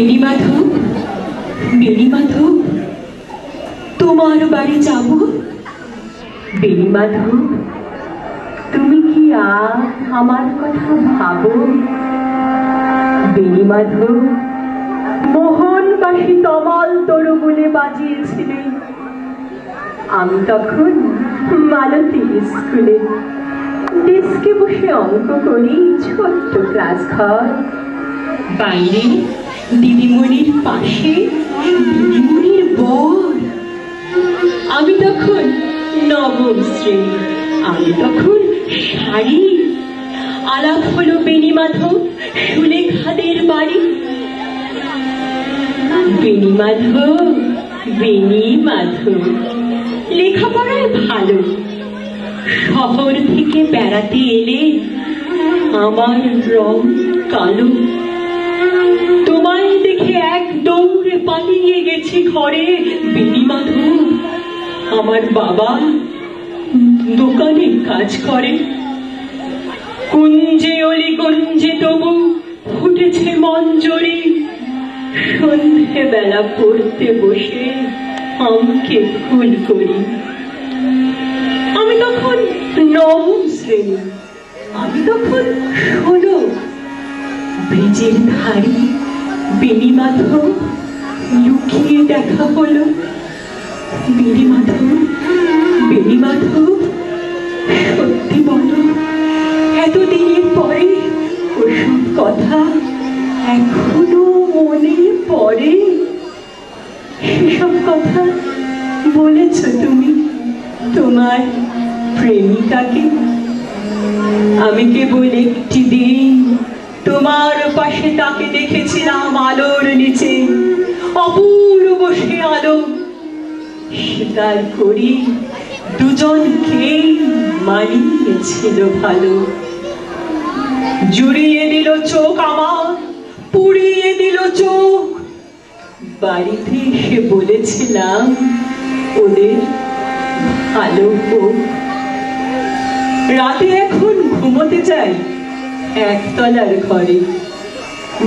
বেণীমাধব, বেণীমাধব, তোমার বাড়ি যাব। বেণীমাধব, তুমি কি আজ আমার কথা ভাবো? বেণীমাধব, মোহনবাসী তমাল তরু বলে বাজিয়েছিলেন। আমি তখন মালতীর স্কুলে ডেস্কে বসে অঙ্ক করি, ছোট্ট ক্লাস ঘর। বাইরে দিদিমণির পাশে দিদিমণির বর। আমি তখন নবম শ্রেণী, আমি তখন শাড়ি। আলাপ হলো বেণীমাধব সুলেখাদের বাড়ি। বেণীমাধব, বেণীমাধব, লেখাপড়ায় ভালো। শহর থেকে বেড়াতে এলে আমার রং কালো। তোমায় দেখে এক দৌড়ে পালিয়ে গেছি ঘরে। বেণীমাধব, আমার বাবা দোকানে কাজ করে। কুঞ্জে অলিগঞ্জে তবু ফুটেছে মঞ্জরি। সন্ধে বেলা পড়তে বসে আমকে ফুল করি। আমি তখন নবম শ্রেণী, আমি তখন 16। ব্রিজের ধারে বেণীমাধব লুকিয়ে দেখা হলো। বেণীমাধব, বেণীমাধব, সত্যি বলো, এতদিনের পরে ওসব কথা এখনো মনে পড়ে? সেসব কথা বলেছ তুমি তোমার প্রেমিকাকে? আমি কেবল একটি দিন তোমার পাশে তাকে দেখেছিলাম আলোর নিচে, অপূর্ব সে আলো। স্বীকার করি দুজনকে মানিয়েছিল ভালো। জুড়িয়ে দিল চোখ আমার, পুড়িয়ে দিল চোখ। বাড়িতে এসে বলেছিলাম ওদের ভালো হোক। রাতে এখন ঘুমোতে যাই একতলার ঘরে।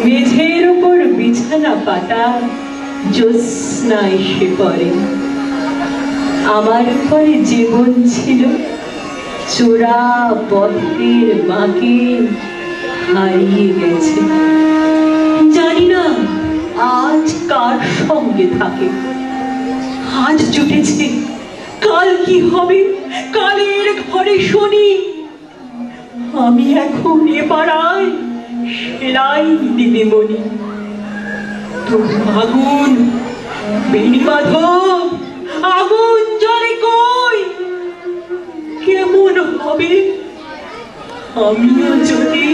মেঝের ওপর বিছানা পাতা, জ্যোৎস্না এসে পড়ে। আমার ঘরে জীবন ছিল চোরা পথের বাঁকে হারিয়ে গেছে। জানি না আজ কার সঙ্গে থাকে। আজ জুটেছে, কাল কি হবে? কালের ঘরে শনি। আমি এখন এ পাড়ায় সেলাই দিদিমণি। তুমি আগুন, বেণীমাধব, আগুন জ্বলে কই? কেমন হবে আমিও যদি